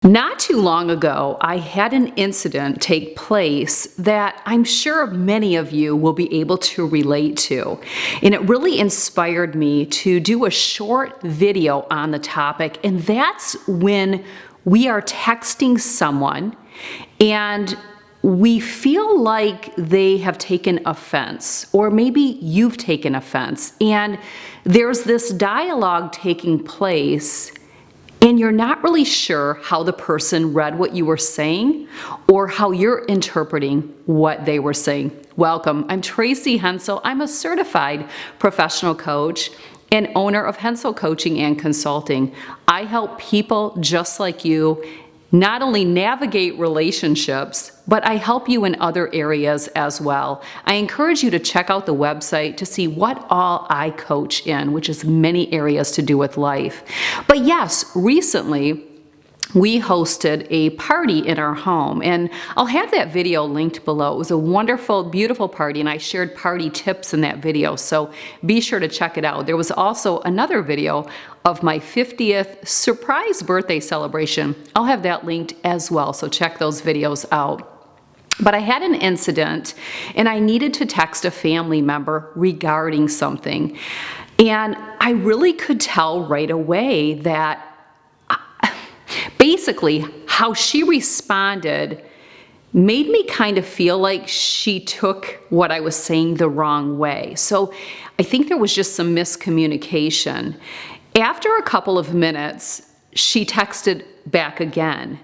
Not too long ago, I had an incident take place that I'm sure many of you will be able to relate to. And it really inspired me to do a short video on the topic. And that's when we are texting someone and we feel like they have taken offense, or maybe you've taken offense. And there's this dialogue taking place and you're not really sure how the person read what you were saying or how you're interpreting what they were saying. Welcome, I'm Tracy Hensel. I'm a certified professional coach and owner of Hensel Coaching and Consulting. I help people just like you not only navigate relationships, but I help you in other areas as well. I encourage you to check out the website to see what all I coach in, which is many areas to do with life. But yes, recently, we hosted a party in our home, and I'll have that video linked below. It was a wonderful, beautiful party, and I shared party tips in that video, so be sure to check it out. There was also another video of my 50th surprise birthday celebration. I'll have that linked as well, so check those videos out. But I had an incident, and I needed to text a family member regarding something, and I really could tell right away that basically, how she responded made me kind of feel like she took what I was saying the wrong way. So I think there was just some miscommunication. After a couple of minutes, she texted back again.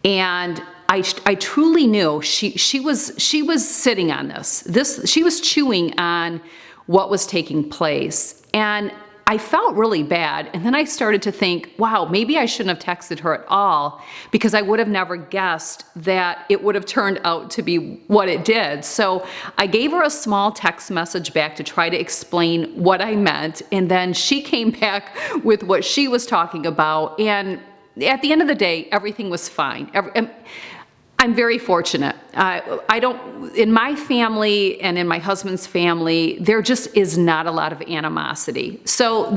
And I truly knew she was sitting on this. She was chewing on what was taking place. And I felt really bad, and then I started to think, wow, maybe I shouldn't have texted her at all, because I would have never guessed that it would have turned out to be what it did. So I gave her a small text message back to try to explain what I meant, and then she came back with what she was talking about, and at the end of the day, everything was fine. I'm very fortunate. In my family and in my husband's family, there just is not a lot of animosity. So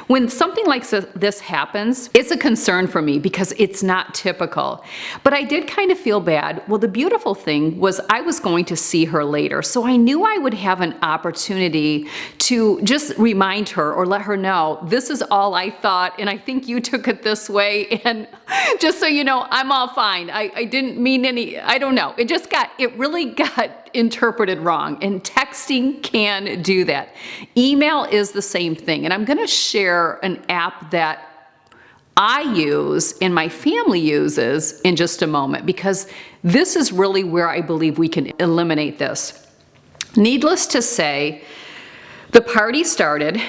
when something like this happens, it's a concern for me because it's not typical. But I did kind of feel bad. Well, the beautiful thing was I was going to see her later. So I knew I would have an opportunity to just remind her or let her know, this is all I thought, and I think you took it this way. And just so you know, I'm all fine. I didn't mean I don't know. It really got interpreted wrong, and texting can do that. Email is the same thing, and I'm going to share an app that I use and my family uses in just a moment, because this is really where I believe we can eliminate this. Needless to say, the party started,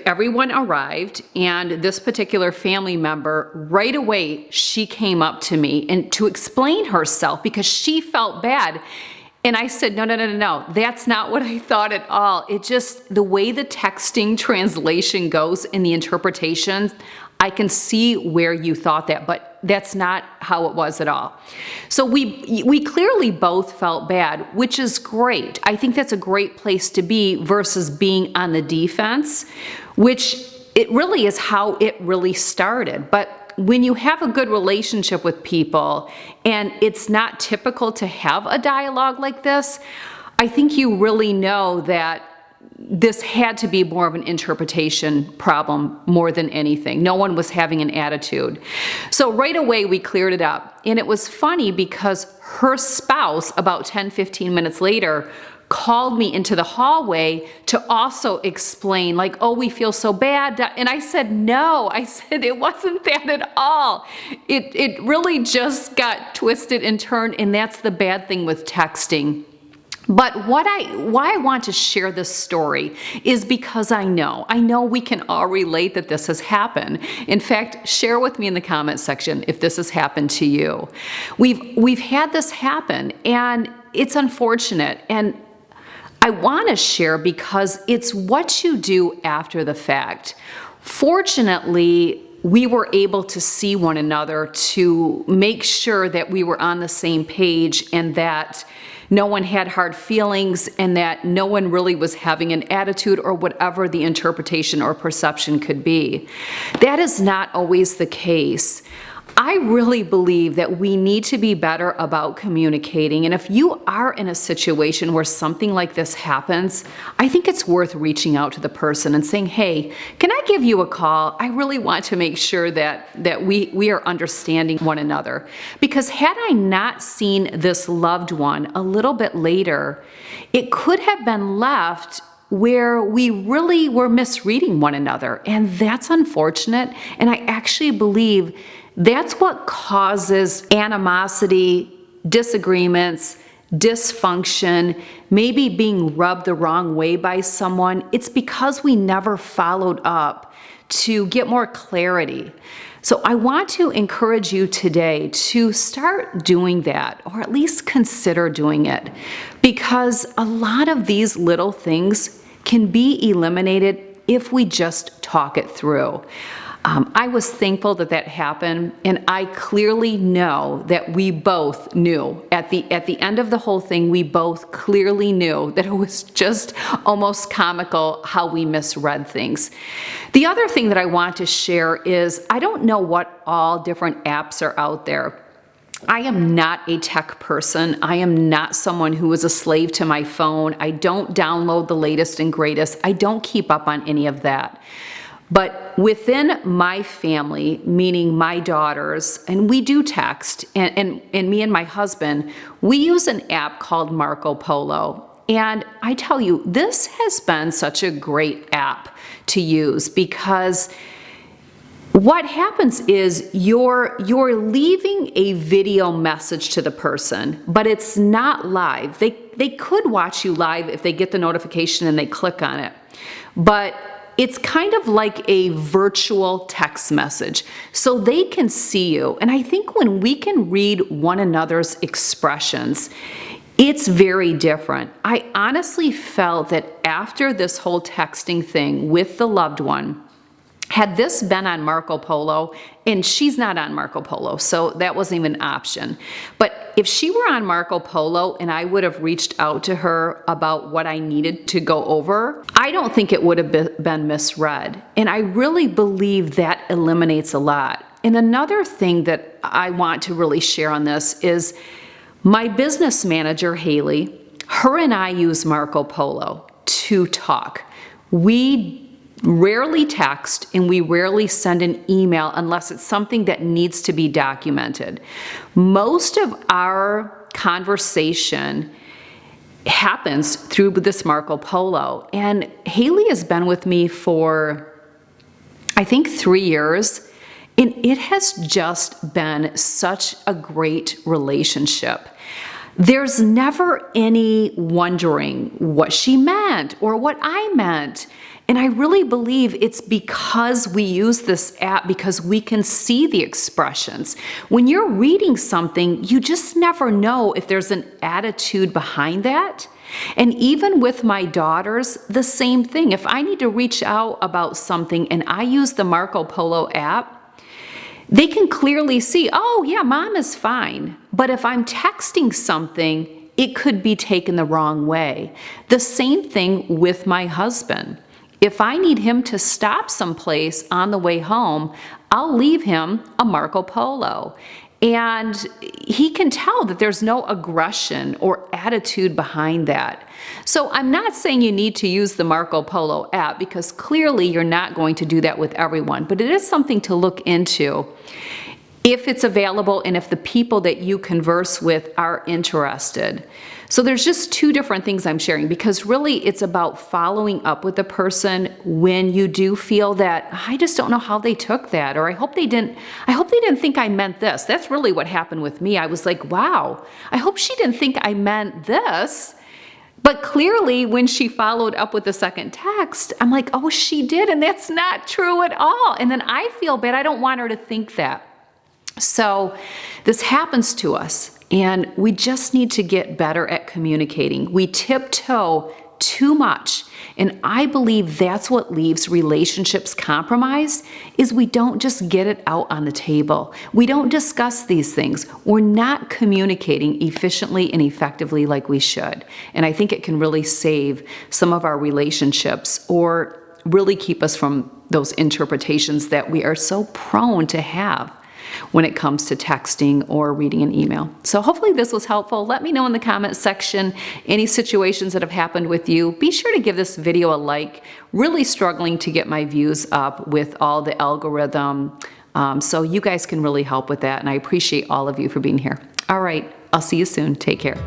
everyone arrived, and this particular family member, right away, she came up to me and to explain herself because she felt bad. And I said, no, that's not what I thought at all. It just, the way the texting translation goes in the interpretation, I can see where you thought that, but that's not how it was at all. So we clearly both felt bad, which is great. I think that's a great place to be versus being on the defense, which it really is how it really started. But when you have a good relationship with people and it's not typical to have a dialogue like this, I think you really know that this had to be more of an interpretation problem more than anything. No one was having an attitude. So right away we cleared it up. And it was funny because her spouse, about 10-15 minutes later, called me into the hallway to also explain, like, oh, we feel so bad. And I said, no, it wasn't that at all. It really just got twisted and turned, and that's the bad thing with texting. But why I want to share this story is because I know we can all relate that this has happened. In fact, share with me in the comment section if this has happened to you. We've had this happen, and it's unfortunate. And I want to share because it's what you do after the fact. Fortunately, we were able to see one another to make sure that we were on the same page and that no one had hard feelings and that no one really was having an attitude or whatever the interpretation or perception could be. That is not always the case. I really believe that we need to be better about communicating. And if you are in a situation where something like this happens, I think it's worth reaching out to the person and saying, hey, can I give you a call? I really want to make sure that we are understanding one another. Because had I not seen this loved one a little bit later, it could have been left where we really were misreading one another. And that's unfortunate. And I actually believe that's what causes animosity, disagreements, dysfunction, maybe being rubbed the wrong way by someone. It's because we never followed up to get more clarity. So I want to encourage you today to start doing that, or at least consider doing it, because a lot of these little things can be eliminated if we just talk it through. I was thankful that happened, and I clearly know that we both knew at the end of the whole thing, we both clearly knew that it was just almost comical how we misread things. The other thing that I want to share is I don't know what all different apps are out there. I am not a tech person. I am not someone who is a slave to my phone. I don't download the latest and greatest. I don't keep up on any of that. But within my family, meaning my daughters, and we do text, and me and my husband, we use an app called Marco Polo. And I tell you, this has been such a great app to use because what happens is you're leaving a video message to the person, but it's not live. They could watch you live if they get the notification and they click on it. But it's kind of like a virtual text message, so they can see you. And I think when we can read one another's expressions, it's very different. I honestly felt that after this whole texting thing with the loved one, had this been on Marco Polo, and she's not on Marco Polo, so that wasn't even an option. But if she were on Marco Polo and I would have reached out to her about what I needed to go over, I don't think it would have been misread. And I really believe that eliminates a lot. And another thing that I want to really share on this is my business manager, Haley, her and I use Marco Polo to talk. We rarely text and we rarely send an email unless it's something that needs to be documented. Most of our conversation happens through this Marco Polo. And Haley has been with me for, I think, 3 years. And it has just been such a great relationship. There's never any wondering what she meant or what I meant. And I really believe it's because we use this app because we can see the expressions. When you're reading something, you just never know if there's an attitude behind that. And even with my daughters, the same thing. If I need to reach out about something and I use the Marco Polo app, they can clearly see, oh yeah, mom is fine. But if I'm texting something, it could be taken the wrong way. The same thing with my husband. If I need him to stop someplace on the way home, I'll leave him a Marco Polo. And he can tell that there's no aggression or attitude behind that. So I'm not saying you need to use the Marco Polo app because clearly you're not going to do that with everyone, but it is something to look into if it's available and if the people that you converse with are interested. So there's just two different things I'm sharing because really it's about following up with the person when you do feel that I just don't know how they took that, or I hope they didn't think I meant this. That's really what happened with me. I was like, wow, I hope she didn't think I meant this. But clearly when she followed up with the second text, I'm like, oh, she did, and that's not true at all. And then I feel bad. I don't want her to think that. So this happens to us, and we just need to get better at communicating. We tiptoe too much, and I believe that's what leaves relationships compromised, is we don't just get it out on the table. We don't discuss these things. We're not communicating efficiently and effectively like we should. And I think it can really save some of our relationships or really keep us from those interpretations that we are so prone to have. when it comes to texting or reading an email. So hopefully this was helpful. Let me know in the comments section any situations that have happened with you. Be sure to give this video a like. Really struggling to get my views up with all the algorithm. So you guys can really help with that, and I appreciate all of you for being here. All right, I'll see you soon. Take care.